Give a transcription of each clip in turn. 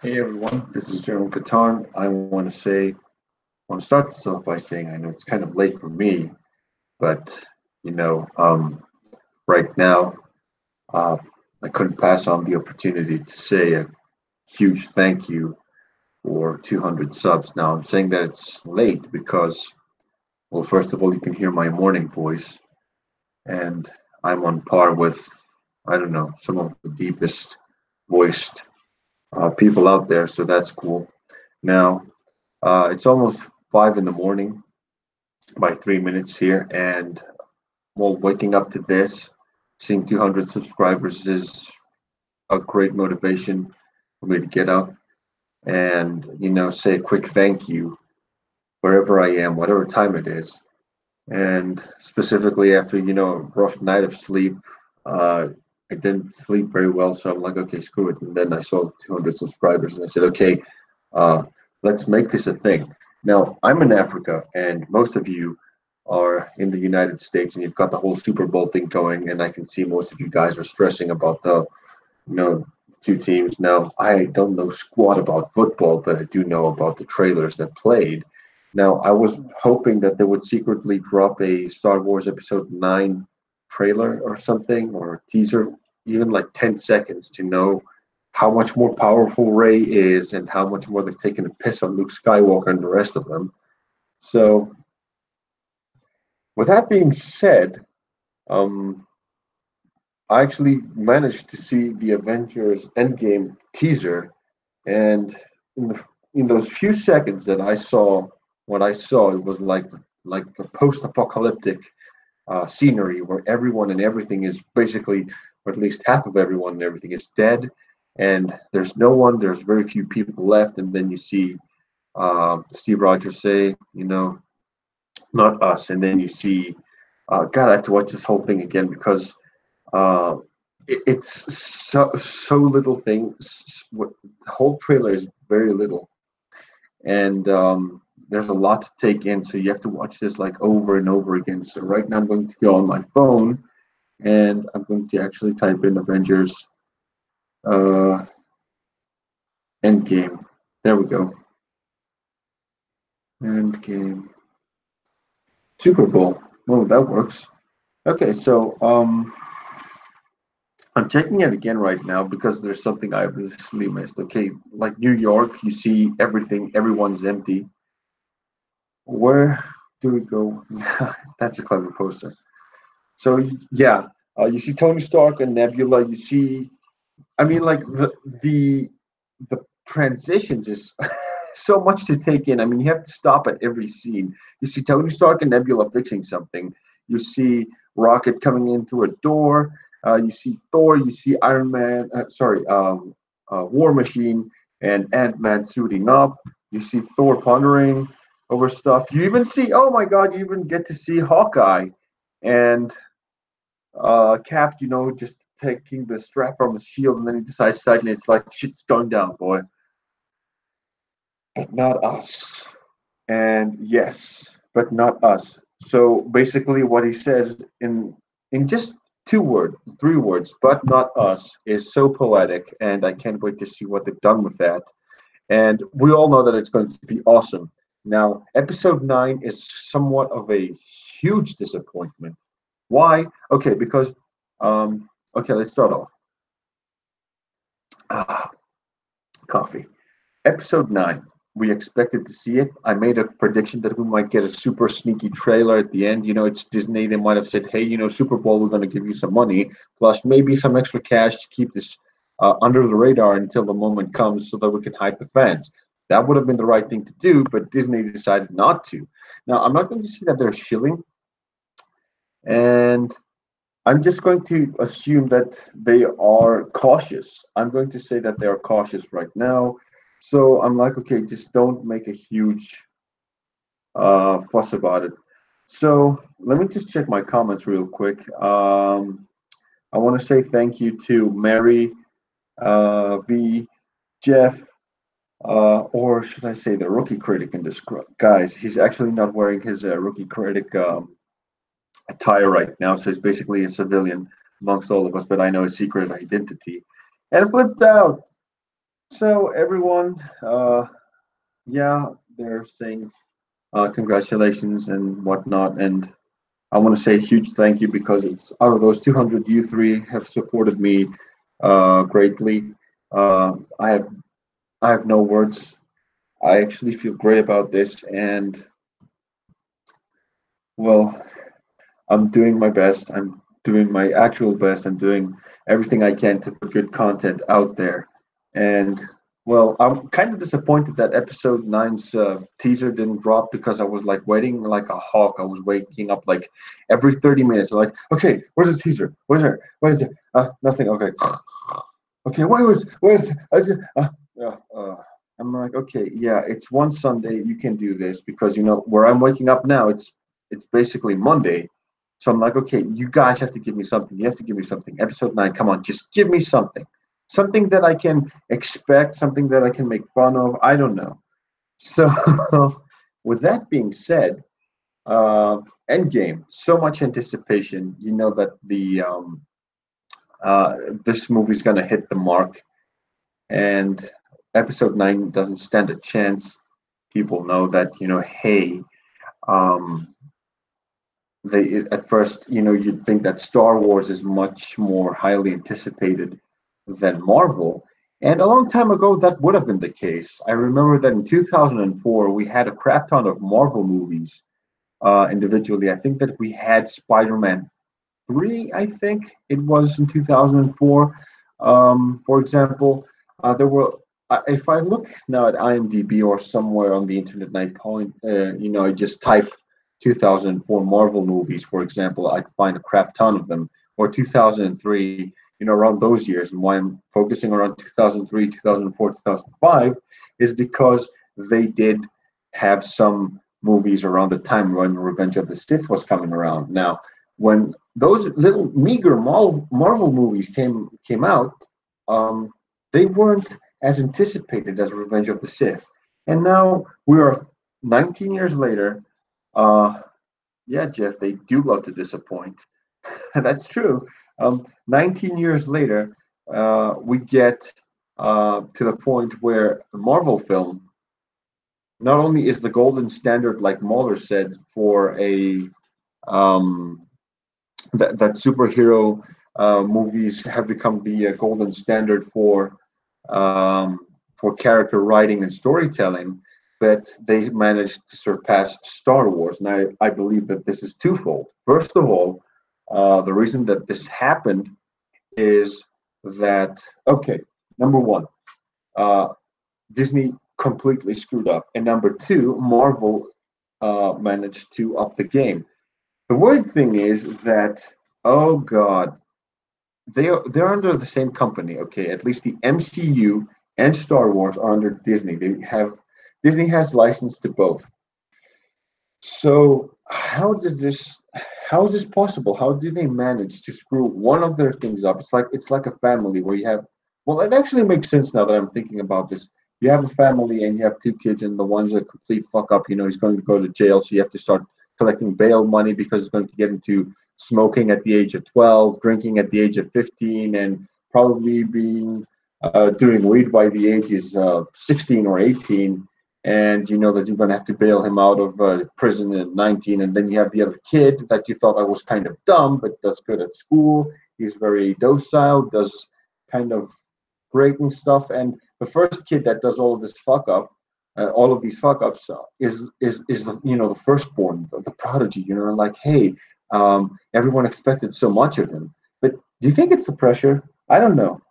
Hey everyone, this is General Katarn. I want to start this off by saying I know it's kind of late for me, but you know, um, right now uh, I couldn't pass on the opportunity to say a huge thank you for 200 subs. Now I'm saying that it's late because, well, first of all, you can hear my morning voice, and I'm on par with, I don't know, some of the deepest voiced people out there, so that's cool. Now, it's almost 5 in the morning by 3 minutes here, and well, waking up to this, seeing 200 subscribers is a great motivation for me to get up and say a quick thank you wherever I am, whatever time it is, and specifically after a rough night of sleep. Uh, I didn't sleep very well, so I'm like, okay, screw it. And then I saw 200 subscribers, and I said, okay, uh, let's make this a thing. Now, I'm in Africa, and most of you are in the United States, and you've got the whole Super Bowl thing going. And I can see most of you guys are stressing about the, you know, two teams. Now, I don't know squat about football, but I do know about the trailers that played. Now, I was hoping that they would secretly drop a Star Wars Episode 9 trailer or something, or a teaser, even like 10 seconds to know how much more powerful Rey is and how much more they've taken a piss on Luke Skywalker and the rest of them. So, with that being said, um, I actually managed to see the Avengers Endgame teaser, and in those few seconds that I saw what I saw, it was like a post-apocalyptic scenery where everyone and everything is basically, or at least half of everyone and everything is dead, and there's no one. There's very few people left, and then you see Steve Rogers say, not us, and then you see, God, I have to watch this whole thing again because uh, it's so little things. The whole trailer is very little, and there's a lot to take in. So you have to watch this like over and over again. So right now I'm going to go on my phone and I'm going to actually type in Avengers uh, Endgame. There we go. Endgame Super Bowl. Oh, that works. Okay, so I'm checking it again right now because there's something I obviously missed. Okay, like New York, you see everything, everyone's empty. Where do we go? That's a clever poster. So yeah, you see Tony Stark and Nebula. You see, I mean, like the transitions is so much to take in. I mean, you have to stop at every scene. You see Tony Stark and Nebula fixing something. You see Rocket coming in through a door. You see Thor. You see Iron Man. War Machine and Ant Man suiting up. You see Thor pondering over stuff. You even see, oh my God, you even get to see Hawkeye and Cap, just taking the strap from his shield, and then he decides suddenly it's like shit's going down, boy. But not us. And yes, but not us. So basically, what he says in just 2 words, 3 words, but not us, is so poetic, and I can't wait to see what they've done with that. And we all know that it's going to be awesome. Now, episode 9 is somewhat of a huge disappointment. Why? Okay, because okay, let's start off. Ah, coffee. Episode 9. We expected to see it. I made a prediction that we might get a super sneaky trailer at the end. It's Disney. They might have said, hey, Super Bowl, we're going to give you some money, plus maybe some extra cash to keep this under the radar until the moment comes so that we can hype the fans. That would have been the right thing to do, but Disney decided not to. Now, I'm not going to say that they're shilling, and I'm just going to assume that they are cautious. I'm going to say that they are cautious right now. So I'm like, okay, just don't make a huge fuss about it. So let me just check my comments real quick. I want to say thank you to Mary, V, Jeff, or should I say the rookie critic in this guys. He's actually not wearing his rookie critic attire right now, so he's basically a civilian amongst all of us, but I know his secret identity. And flipped out. So everyone, yeah, they're saying congratulations and whatnot, and I want to say a huge thank you because it's out of those 200, you three have supported me greatly. I have no words. I actually feel great about this, and well, I'm doing my best. I'm doing my actual best. I'm doing everything I can to put good content out there. And well, I'm kind of disappointed that episode nine's teaser didn't drop because I was like waiting like a hawk. I was waking up like every 30 minutes. Like, okay, where's the teaser? Where's it? Where's it? Nothing. Okay. Okay, where's uh, uh, I'm like, okay, yeah, it's one Sunday. You can do this because you know where I'm waking up now. It's basically Monday, so I'm like, okay, you guys have to give me something. You have to give me something. Episode nine, come on, just give me something, something that I can expect, something that I can make fun of. I don't know. So, with that being said, uh, Endgame, so much anticipation. You know that the uh, this movie's gonna hit the mark and episode 9 doesn't stand a chance. People know that, you know, hey, um they at first, you know, you'd think that Star Wars is much more highly anticipated than Marvel, and a long time ago that would have been the case. I remember that in 2004 we had a crap ton of Marvel movies individually. I think that we had Spider-Man 3, I think it was in 2004. For example, there were, if I look now at IMDb or somewhere on the internet and I point, you know, I just type 2004 Marvel movies, for example, I find a crap ton of them, or 2003, you know, around those years. And why I'm focusing around 2003, 2004, 2005 is because they did have some movies around the time when Revenge of the Sith was coming around. Now, when those little meager Marvel movies came out, um, they weren't as anticipated as Revenge of the Sith. And now we are 19 years later. Uh, yeah, Jeff, they do love to disappoint. That's true. 19 years later, we get to the point where the Marvel film not only is the golden standard, like Mueller said, for a um, that superhero movies have become the golden standard for character writing and storytelling, but they managed to surpass Star Wars. And I believe that this is twofold. First of all, the reason that this happened is that, okay, number one, uh, Disney completely screwed up, and number two, Marvel managed to up the game. The weird thing is that, oh God, they're under the same company. Okay, at least the MCU and Star Wars are under Disney. Disney has license to both. So how is this possible? How do they manage to screw one of their things up? It's like a family where you have, well, it actually makes sense now that I'm thinking about this. You have a family and you have two kids, and the one's a complete fuck up. You know, he's going to go to jail, so you have to start collecting bail money because he's going to get into smoking at the age of 12, drinking at the age of 15, and probably being doing weed by the ages of 16 or 18. And you know that you're going to have to bail him out of prison at 19. And then you have the other kid that you thought I was kind of dumb but does good at school. He's very docile, does kind of great and stuff. And the first kid that does all of this fuck up, all of these fuck ups, is the, you know, the firstborn, the prodigy. You know, like, hey, everyone expected so much of him. But do you think it's the pressure? I don't know.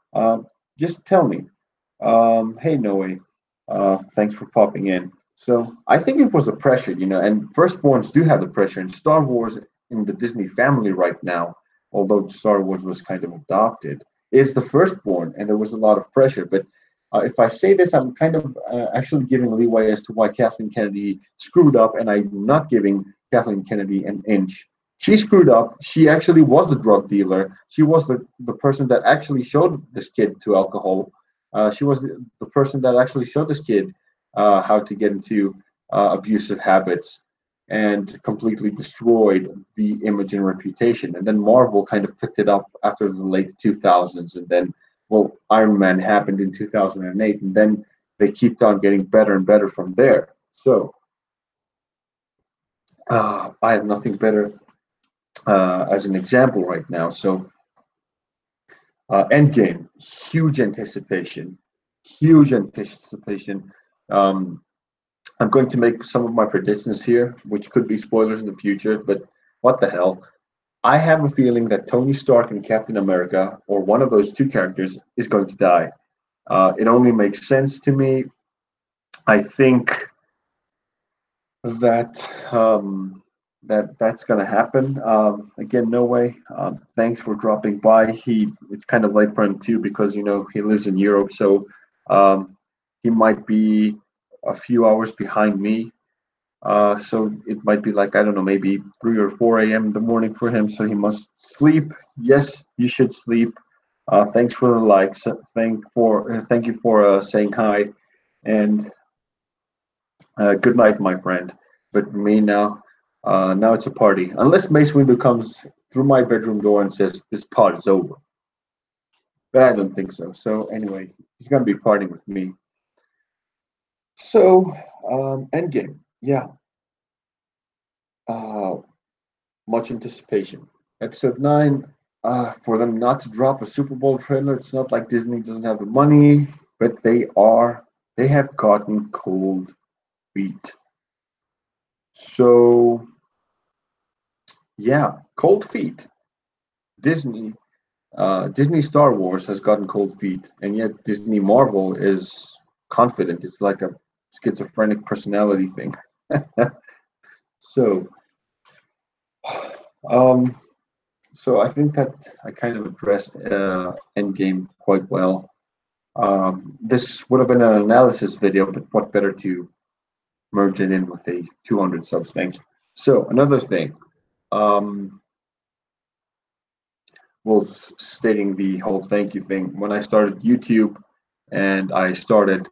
Just tell me. Hey, Noe. Thanks for popping in. So I think it was the pressure, you know, and firstborns do have the pressure. And Star Wars in the Disney family right now, although Star Wars was kind of adopted, is the firstborn, and there was a lot of pressure. But if I say this, I'm kind of actually giving leeway as to why Kathleen Kennedy screwed up, and I'm not giving Kathleen Kennedy an inch. She screwed up. She actually was the drug dealer. She was the person that actually showed this kid to alcohol. She was the person that actually showed this kid how to get into abusive habits and completely destroyed the image and reputation. And then Marvel kind of picked it up after the late 2000s, and then well, Iron Man happened in 2008, and then they kept on getting better and better from there. So I have nothing better as an example right now. So Endgame, huge anticipation. Um, I'm going to make some of my predictions here, which could be spoilers in the future, but what the hell? I have a feeling that Tony Stark and Captain America, or one of those two characters, is going to die. It only makes sense to me. I think that that's going to happen. Again, no way. Thanks for dropping by. It's kind of late for him too because he lives in Europe, so um, he might be a few hours behind me. So it might be like I don't know, maybe 3 or 4 a.m. in the morning for him. So he must sleep. Yes, you should sleep. Thanks for the likes. Thank you for saying hi, and good night, my friend. But for me now, now it's a party. Unless Mace Windu comes through my bedroom door and says this pod is over, but I don't think so. So anyway, he's gonna be partying with me. So Endgame, yeah, uh, much anticipation. Episode 9. For them not to drop a Super Bowl trailer, it's not like Disney doesn't have the money, but they have gotten cold feet. So yeah, cold feet. Disney Disney Star Wars has gotten cold feet, and yet Disney Marvel is confident. It's like a schizophrenic personality thing. So, um, so I think that I kind of addressed Endgame quite well. This would have been an analysis video, but what better to merge it in with a 200 subs thing. So another thing, um, well, stating the whole thank you thing. When I started YouTube and I started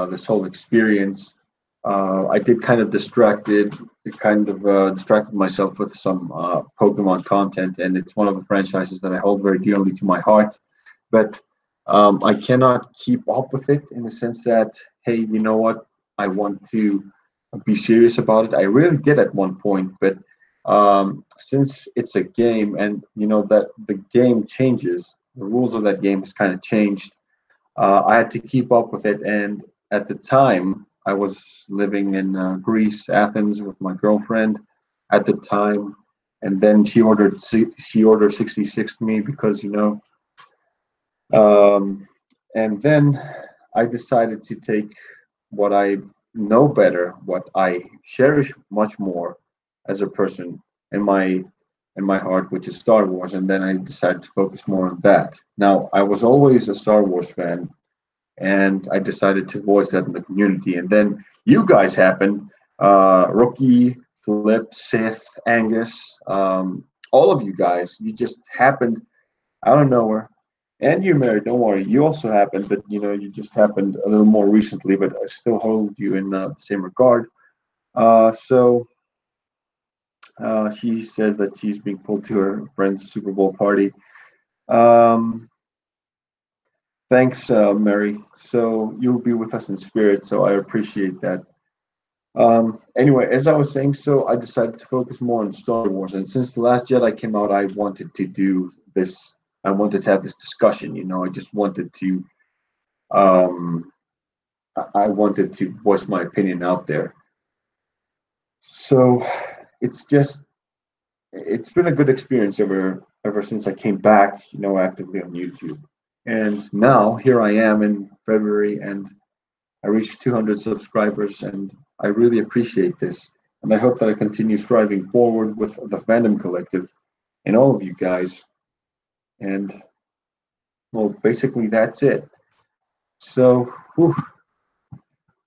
this whole experience, I did kind of distracted myself with some Pokemon content, and it's one of the franchises that I hold very dearly to my heart. But I cannot keep up with it in the sense that, hey, you know what? I want to be serious about it. I really did at one point, but since it's a game, and that the game changes, the rules of that game has kind of changed. I had to keep up with it, and at the time, I was living in Greece, Athens, with my girlfriend at the time, and then she ordered 66 to me because um, and then I decided to take what I know better, what I cherish much more as a person in my heart, which is Star Wars, and then I decided to focus more on that. Now, I was always a Star Wars fan, and I decided to voice that in the community. And then you guys happened, Rookie, Flip, Sith, Angus, all of you guys. You just happened out of nowhere. And you, Mary, don't worry. You also happened, but you just happened a little more recently. But I still hold you in the same regard. So she says that she's being pulled to her friend's Super Bowl party. Um, Thanks, Mary. So you'll be with us in spirit. So I appreciate that. Anyway, as I was saying, so I decided to focus more on Star Wars, and since the Last Jedi came out, I wanted to do this. I wanted to have this discussion. I just wanted to. Um, I wanted to voice my opinion out there. So it's been a good experience ever since I came back, actively on YouTube. And now here I am in February, and I reached 200 subscribers, and I really appreciate this. And I hope that I continue striving forward with the Fandom Collective and all of you guys. And well, basically that's it. So,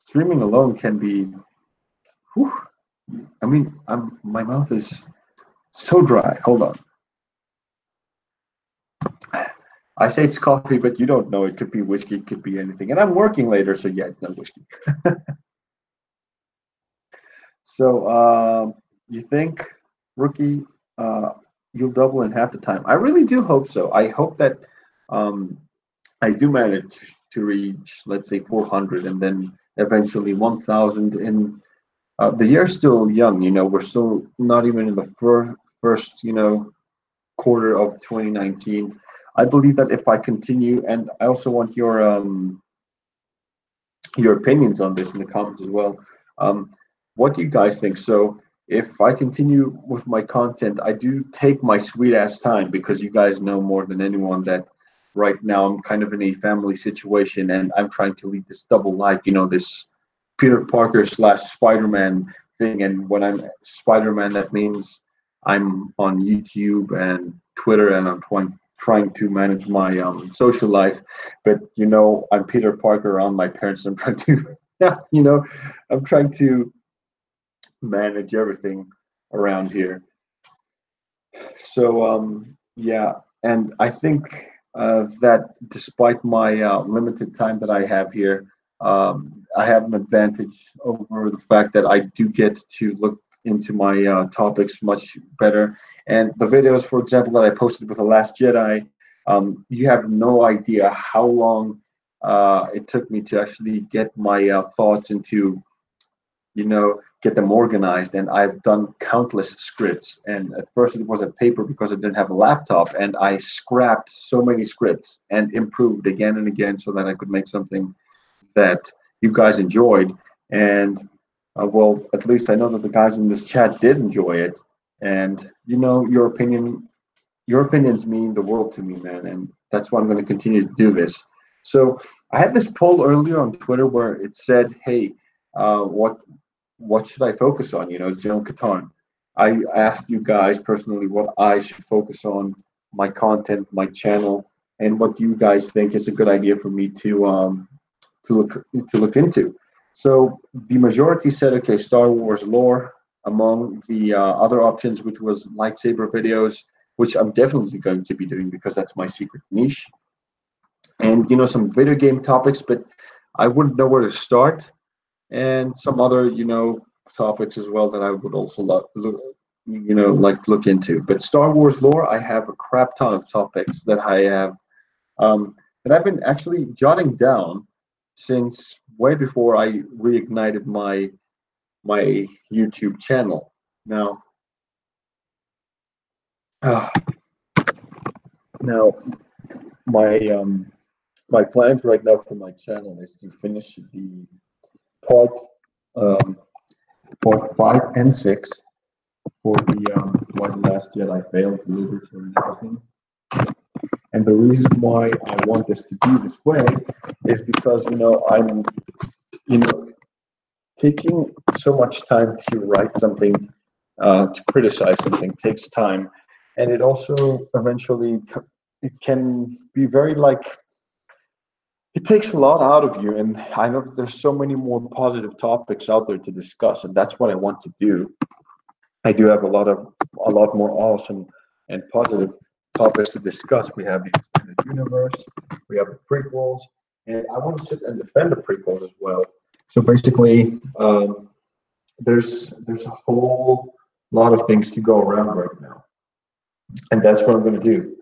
streaming alone can be, whew, I mean, my mouth is so dry. Hold on. I say it's coffee, but you don't know. It could be whiskey, it could be anything. And I'm working later, so yeah, it's not whiskey. So, you think, Rookie, uh, you'll double in half the time? I really do hope so. I hope that um, I do manage to reach, let's say, 400, and then eventually 1,000. In the year's still young, we're still not even in the first, quarter of 2019. I believe that if I continue, and I also want your opinions on this in the comments as well. Um, what do you guys think? So if I continue with my content, I do take my sweet ass time because you guys know more than anyone that right now I'm kind of in a family situation and I'm trying to lead this double life, this Peter Parker slash Spider-Man thing. And when I'm Spider-Man, that means I'm on YouTube and Twitter, and I'm trying to manage my social life. But I'm Peter Parker around my parents. I'm trying to, yeah, I'm trying to manage everything around here. So yeah, and I think that despite my limited time that I have here, I have an advantage over the fact that I do get to look into my topics much better. And the videos, for example, that I posted with The Last Jedi, you have no idea how long it took me to actually get my thoughts into, get them organized. And I've done countless scripts. And at first it was a paper because I didn't have a laptop, and I scrapped so many scripts and improved again and again so that I could make something that you guys enjoyed. And well, at least I know that the guys in this chat did enjoy it. And your opinions mean the world to me, man. And that's why I'm going to continue to do this. So I had this poll earlier on Twitter where it said, "Hey, what should I focus on?" It's General Catan. I asked you guys personally what I should focus on, my content, my channel, and what you guys think is a good idea for me to look into. So the majority said, okay, Star Wars lore. Among the other options, which was lightsaber videos, which I'm definitely going to be doing because that's my secret niche, and some video game topics, but I wouldn't know where to start, and some other topics as well that I would also like to look into. But Star Wars lore, I have a crap ton of topics that I have that I've been actually jotting down since way before I reignited my YouTube channel. Now, uh, now my plans right now for my channel is to finish the part um, part 5 and 6 for the Why the Last Jedi Failed, the literature and everything. And the reason why I want this to be this way is because I'm taking so much time to write something, to criticize something takes time, and it also eventually it can be very like it takes a lot out of you. And I know that there's so many more positive topics out there to discuss, and that's what I want to do. I do have a lot more awesome and positive topics to discuss. We have the expanded universe, we have the prequels, and I want to sit and defend the prequels as well. So basically, there's a whole lot of things to go around right now, and that's what I'm going to do.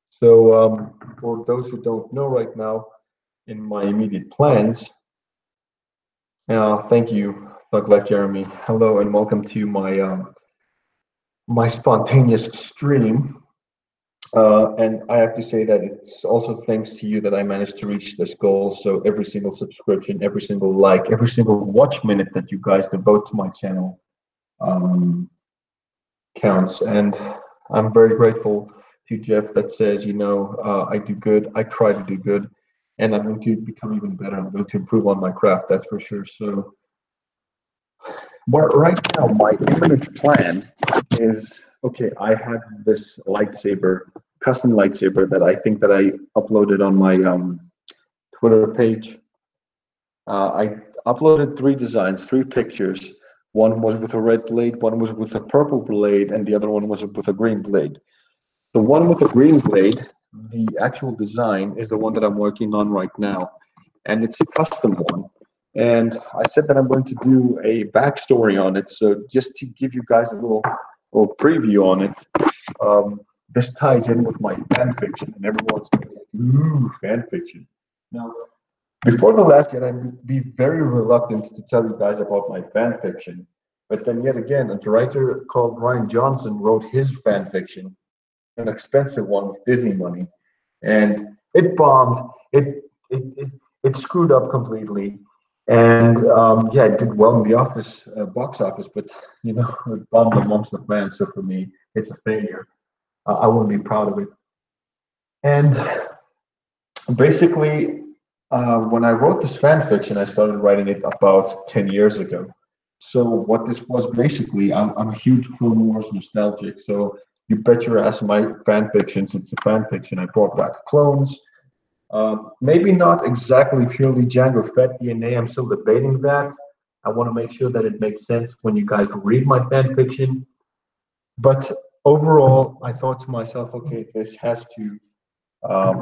So for those who don't know right now, in my immediate plans, thank you, Thug Life Jeremy. Hello and welcome to my spontaneous stream. And I have to say that it's also thanks to you that I managed to reach this goal. So every single subscription, every single like, every single watch minute that you guys devote to my channel counts. And I'm very grateful to Jeff that says, I do good, I try to do good, and I'm going to become even better. I'm going to improve on my craft, that's for sure. So right now, my imminent plan is, okay, I have this custom lightsaber that I think that I uploaded on my Twitter page. I uploaded 3 designs, 3 pictures. One was with a red blade, one was with a purple blade, and the other one was with a green blade. The one with the green blade, the actual design, is the one that I'm working on right now, and it's a custom one. And I said that I'm going to do a backstory on it. So just to give you guys a little preview on it, this ties in with my fan fiction, and everyone's going to Ooh, fan fiction. Now, before the last yet, I'd be very reluctant to tell you guys about my fan fiction. But then yet again, a writer called Ryan Johnson wrote his fan fiction, an expensive one with Disney money, and it bombed. It screwed up completely, and yeah, it did well in the office box office, but it bombed amongst the fans. So for me, it's a failure. I wouldn't be proud of it. And basically, when I wrote this fan fiction, I started writing it about 10 years ago. So what this was basically, I'm a huge Clone Wars nostalgic. So you bet your ass my fan fiction, since it's a fan fiction, I brought back clones. Maybe not exactly purely Jango Fett DNA. I'm still debating that. I want to make sure that it makes sense when you guys read my fan fiction. But overall, I thought to myself, okay, this has to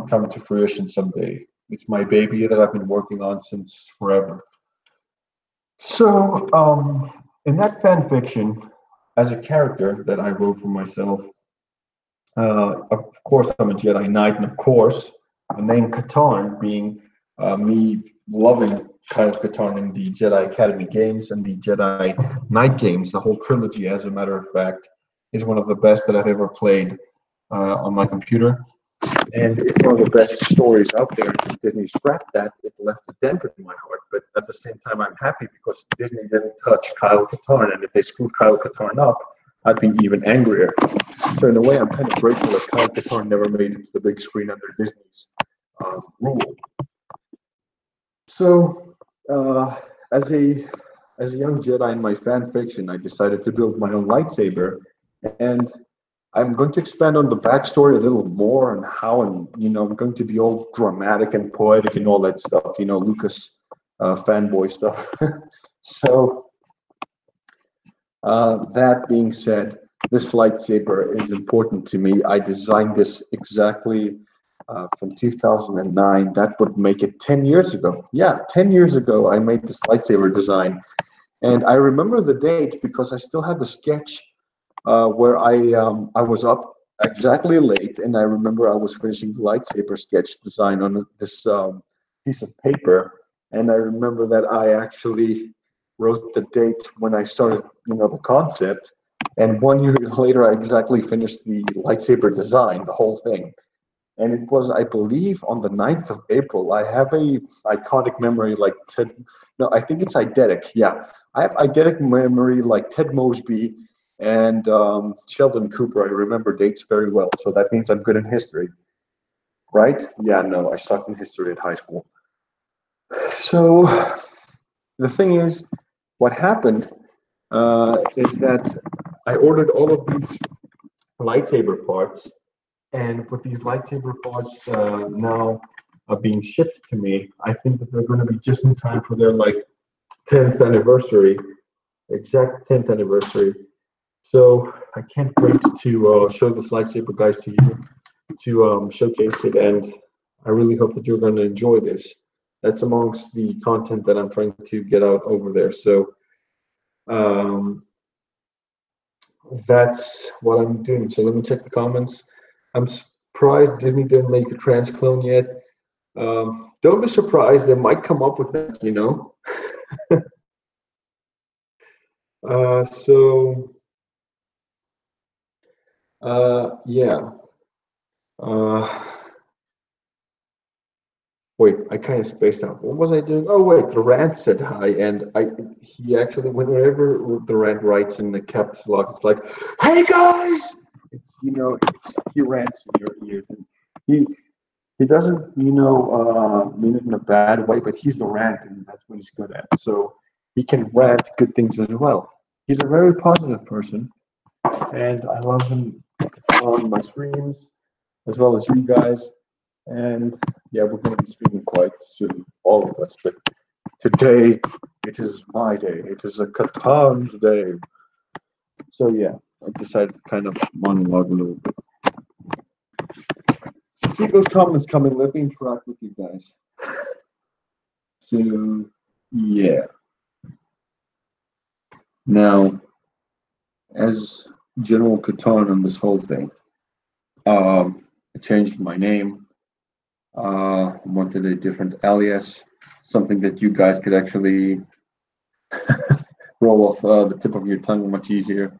come to fruition someday. It's my baby that I've been working on since forever. So, in that fan fiction, as a character that I wrote for myself, of course, I'm a Jedi Knight, and of course, the name Katarn being me loving Kyle Katarn in the Jedi Academy games and the Jedi Knight games, the whole trilogy, as a matter of fact, is one of the best that I've ever played on my computer. And it's one of the best stories out there. Disney scrapped that. It left a dent in my heart. But at the same time, I'm happy because Disney didn't touch Kyle Katarn. And if they screwed Kyle Katarn up, I'd be even angrier. So in a way, I'm kind of grateful that Kyle Katarn never made it to the big screen under Disney's rule. So as a young Jedi in my fan fiction, I decided to build my own lightsaber. And I'm going to expand on the backstory a little more and how, and I'm going to be all dramatic and poetic and all that stuff, Lucas fanboy stuff. So that being said, this lightsaber is important to me. I designed this exactly from 2009. That would make it 10 years ago. Yeah, 10 years ago, I made this lightsaber design. And I remember the date because I still have the sketch where I was up exactly late, and I remember I was finishing the lightsaber sketch design on this piece of paper, and I remember that I actually wrote the date when I started, the concept, and 1 year later I exactly finished the lightsaber design, the whole thing. And it was, I believe, on the 9th of April. I have a iconic memory like Ted. No, I think it's eidetic. Yeah, I have eidetic memory like Ted Mosby and Sheldon Cooper. I remember dates very well, so that means I'm good in history, right? Yeah, no, I sucked in history at high school. So the thing is, what happened is that I ordered all of these lightsaber parts, and with these lightsaber parts now being shipped to me, I think that they're going to be just in time for their 10th anniversary, exact 10th anniversary. So I can't wait to show this lightsaber, guys, to you, to showcase it, and I really hope that you're going to enjoy this. That's amongst the content that I'm trying to get out over there. So that's what I'm doing. So let me check the comments. I'm surprised Disney didn't make a trans clone yet. Don't be surprised. They might come up with that, So yeah. Wait, I kind of spaced out. What was I doing? Oh wait, Durant said hi, and he actually, whenever Durant writes in the caps lock, it's like, "Hey guys!" He rants in your ears, and he doesn't mean it in a bad way, but he's the rant, and that's what he's good at. So he can rant good things as well. He's a very positive person, and I love him on my streams as well as you guys. And yeah, we're going to be streaming quite soon, all of us. But today, it is my day. It is a Katan's day. So yeah, I decided to kind of monologue a little bit. So keep those comments coming. Let me interact with you guys. So yeah. Now, as General Katarn on this whole thing, I changed my name. wanted a different alias, something that you guys could actually roll off the tip of your tongue much easier.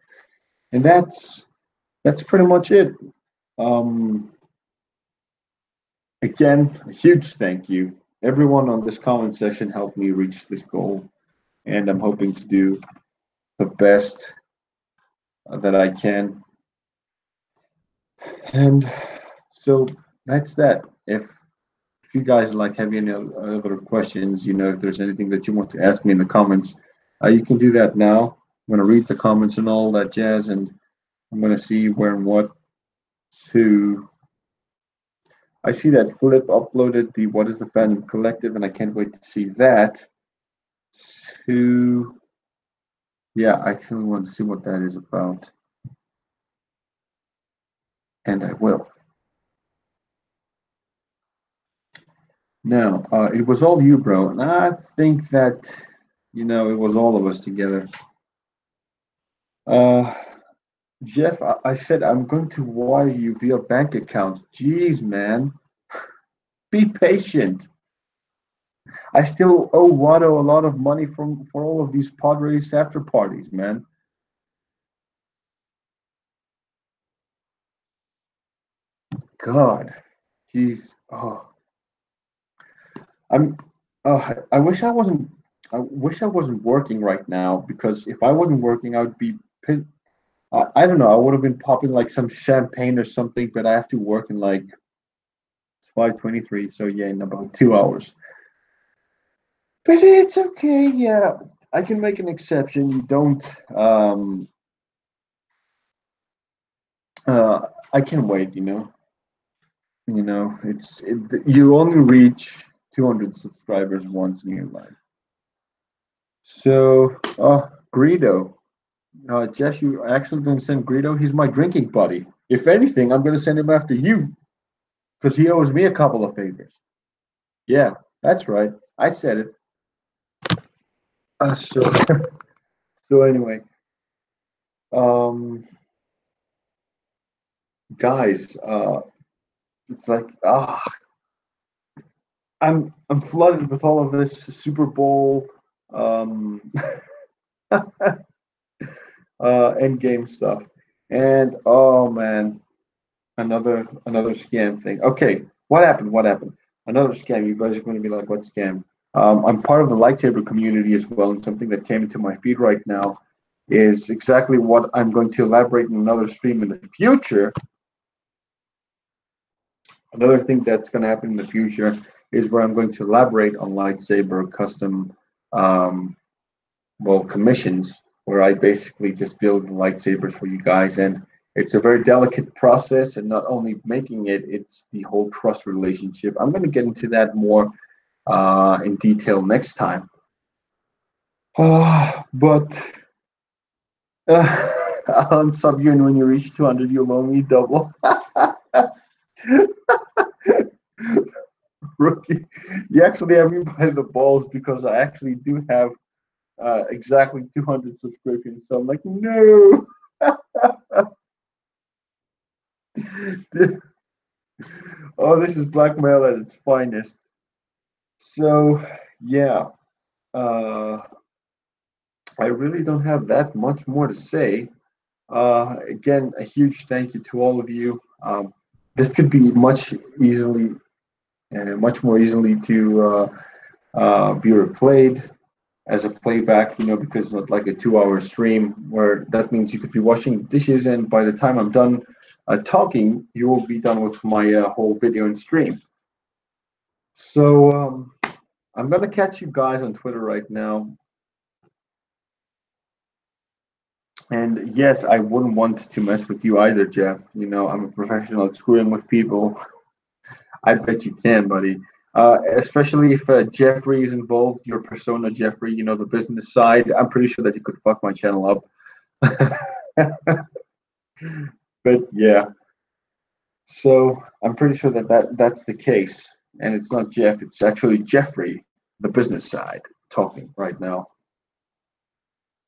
And that's pretty much it. Um, Again, a huge thank you. Everyone on this comment section helped me reach this goal, and I'm hoping to do the best that I can. And so that's that. If you guys like have any other questions, if there's anything that you want to ask me in the comments, you can do that now. I'm gonna read the comments and all that jazz, and I'm gonna see where and what to. I see that Flip uploaded the What is the Fandom Collective, and I can't wait to see that. To Yeah, I actually want to see what that is about, and I will. Now, it was all you, bro, and I think that it was all of us together. Uh, Jeff, I said I'm going to wire you via bank account. Jeez, man, be patient. I still owe Watto a lot of money for all of these Padres after parties, man. God, jeez. Oh, I'm. I wish I wasn't. I wish I wasn't working right now because if I wasn't working, I would be. I don't know. I would have been popping like some champagne or something, but I have to work in like it's 5:23, so yeah, in about 2 hours. But it's okay. Yeah, I can make an exception. You don't. Um, I can wait. You only reach 200 subscribers once in your life. So, Greedo. Jeff, you actually going to send Greedo? He's my drinking buddy. If anything, I'm going to send him after you because he owes me a couple of favors. Yeah, that's right. I said it. So, so anyway, um, guys, it's like I'm flooded with all of this Super Bowl um, end game stuff, and oh man, another scam thing. Okay, what happened? What happened? Another scam. You guys are going to be like, what scam? I'm part of the lightsaber community as well, and something that came into my feed right now is exactly what I'm going to elaborate in another stream in the future. Another thing that's going to happen in the future is where I'm going to elaborate on lightsaber custom, um, commissions, where I basically just build lightsabers for you guys. And it's a very delicate process, and not only making it, it's the whole trust relationship. I'm going to get into that more in detail next time. But I'll unsub you, and when you reach 200, you'll owe me double. Rookie, you actually have me by the balls because I actually do have exactly 200 subscriptions. So I'm like, no. Oh, this is blackmail at its finest. So, yeah, uh, I really don't have that much more to say. Again, a huge thank you to all of you. This could be much more easily to be replayed as a playback, because it's like a 2 hour stream where that means you could be washing dishes, and by the time I'm done talking, you will be done with my whole video and stream. So I'm gonna catch you guys on Twitter right now. And yes, I wouldn't want to mess with you either, Jeff. I'm a professional at screwing with people. I bet you can, buddy. Especially if Jeffrey is involved, your persona, Jeffrey, the business side. I'm pretty sure that you could fuck my channel up. But yeah, so I'm pretty sure that's the case, and it's not Jeff. It's actually Jeffrey, the business side, talking right now.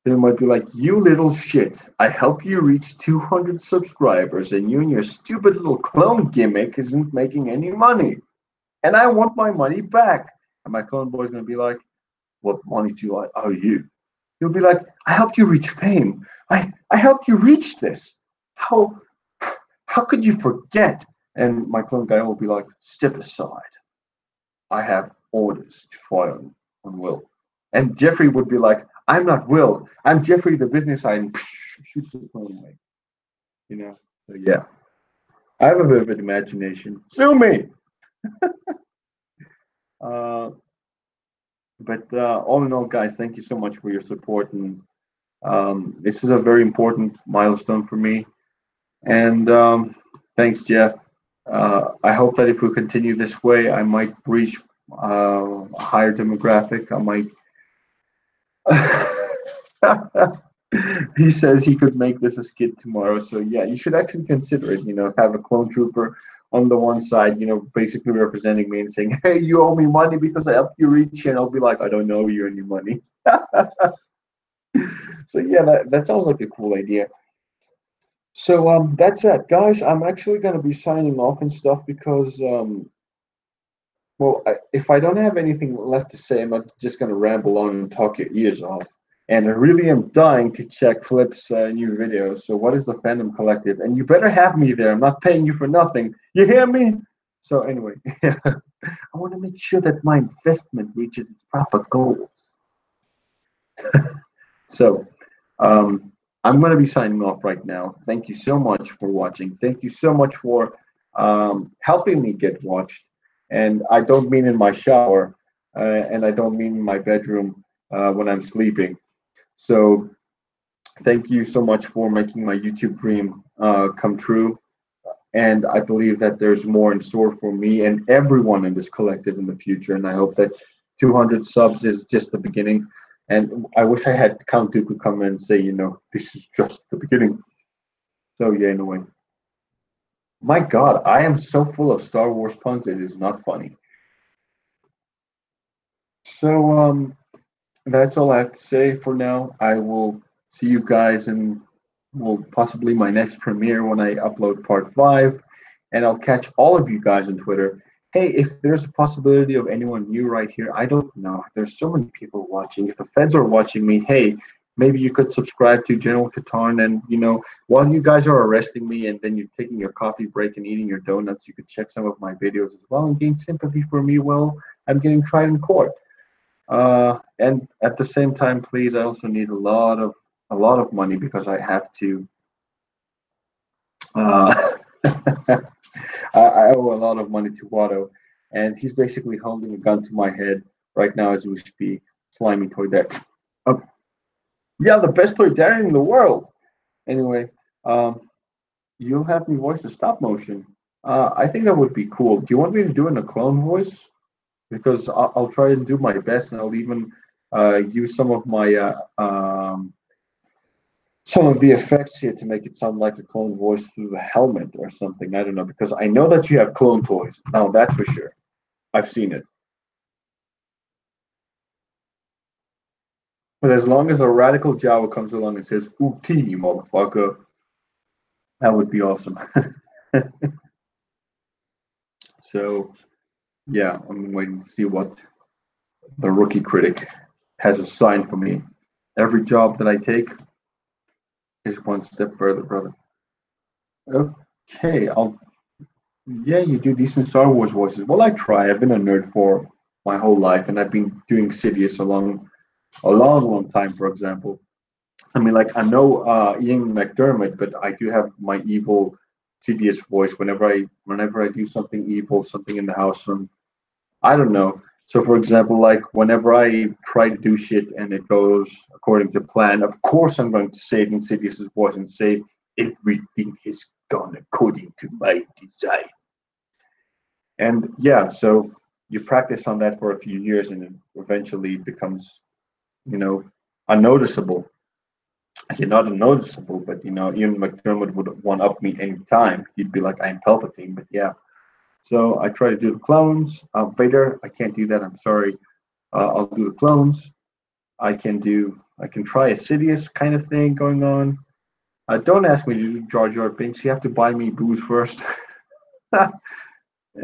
They might be like, "You little shit! I help you reach 200 subscribers, and you and your stupid little clone gimmick isn't making any money." and I want my money back. And my clone boy is gonna be like, what money do I owe you? You'll be like, I helped you reach fame. I helped you reach this. How could you forget? And my clone guy will be like, step aside. I have orders to fire on Will. And Jeffrey would be like, I'm not Will. I'm Jeffrey, the business side, and shoots the clone away. You know? So yeah. I have a vivid imagination. Sue me. Uh, but all in all, guys, thank you so much for your support. And this is a very important milestone for me. And thanks, Jeff. I hope that if we continue this way, I might reach a higher demographic. I might. He says he could make this a skit tomorrow. So yeah, you should actually consider it. You know, have a clone trooper on the one side, you know, basically representing me and saying, "Hey, you owe me money because I helped you reach here," and I'll be like, "I don't owe you any money." So yeah, that sounds like a cool idea. So that's it, guys. I'm actually gonna be signing off and stuff because well, if I don't have anything left to say, I'm not just gonna ramble on and talk your ears off. And I really am dying to check Flip's new videos. So what is the Fandom Collective? And you better have me there. I'm not paying you for nothing. You hear me? So anyway, I want to make sure that my investment reaches its proper goals. So I'm going to be signing off right now. Thank you so much for watching. Thank you so much for helping me get watched. And I don't mean in my shower, and I don't mean in my bedroom when I'm sleeping. So thank you so much for making my YouTube dream come true. And I believe that there's more in store for me and everyone in this collective in the future. And I hope that 200 subs is just the beginning. And I wish I had Count Dooku come in and say, you know, this is just the beginning. So yeah, in a way. My God, I am so full of Star Wars puns. It is not funny. So that's all I have to say for now. I will see you guys in, well, possibly my next premiere when I upload part 5, and I'll catch all of you guys on Twitter. Hey, if there's a possibility of anyone new right here, I don't know. There's so many people watching. If the feds are watching me, hey, maybe you could subscribe to General Katarn, and you know, while you guys are arresting me and then you're taking your coffee break and eating your donuts, you could check some of my videos as well and gain sympathy for me while I'm getting tried in court. And at the same time, please, I also need a lot of money because I have to. Uh, I owe a lot of money to Watto, and he's basically holding a gun to my head right now as we speak. Slimy toy dad. Uh, yeah, the best toy dad in the world. Anyway, um, you'll have me voice a stop motion. I think that would be cool. Do you want me to do it in a clone voice? Because I'll try and do my best, and I'll even use some of the effects here to make it sound like a clone voice through the helmet or something. I don't know, because I know that you have clone toys. Now that's for sure. I've seen it. But as long as a radical Jawa comes along and says, "Uti, motherfucker," that would be awesome. So yeah, I'm waiting to see what the rookie critic has assigned for me. Every job that I take is one step further, brother. Okay, yeah, you do decent Star Wars voices. Well, I try. I've been a nerd for my whole life, and I've been doing Sidious a long, long time. For example, I mean, like I know Ian McDermott, but I do have my evil Sidious voice whenever I do something evil, something in the house, and I don't know. So, for example, like whenever I try to do shit and it goes according to plan, of course I'm going to say it in Sidious's voice and say everything has gone according to my design. And yeah, so you practice on that for a few years and it eventually becomes, you know, unnoticeable. You're not unnoticeable, but you know, Ian McDermott would one up me anytime. He'd be like, I'm Palpatine, but yeah. So I try to do the clones. Vader, I can't do that. I'm sorry. I'll do the clones. I can try a Sidious kind of thing going on. Don't ask me to do Jar Jar Binks. You have to buy me booze first.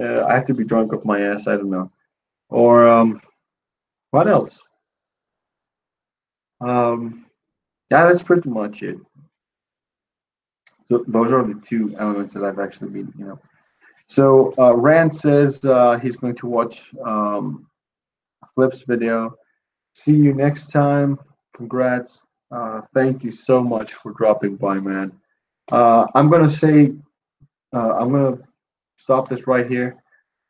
I have to be drunk off my ass. I don't know. Or what else? Um, yeah, that's pretty much it. So those are the two elements that I've actually been. So Rand says he's going to watch Flip's video. See you next time. Congrats. Thank you so much for dropping by, man. I'm gonna say I'm gonna stop this right here.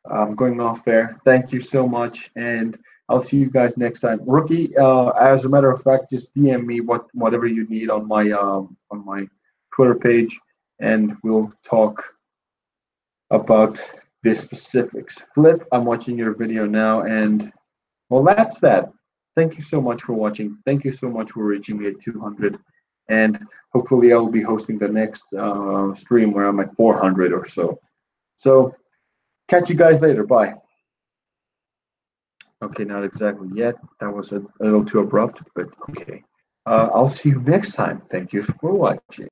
I'm going off there. Thank you so much, and I'll see you guys next time. Rookie, as a matter of fact, just DM me whatever you need on my Twitter page, and we'll talk about the specifics. Flip, I'm watching your video now, and well, that's that. Thank you so much for watching. Thank you so much for reaching me at 200, and hopefully I will be hosting the next stream where I'm at 400 or so. So catch you guys later. Bye. Okay, not exactly yet. That was a little too abrupt, but okay. I'll see you next time. Thank you for watching.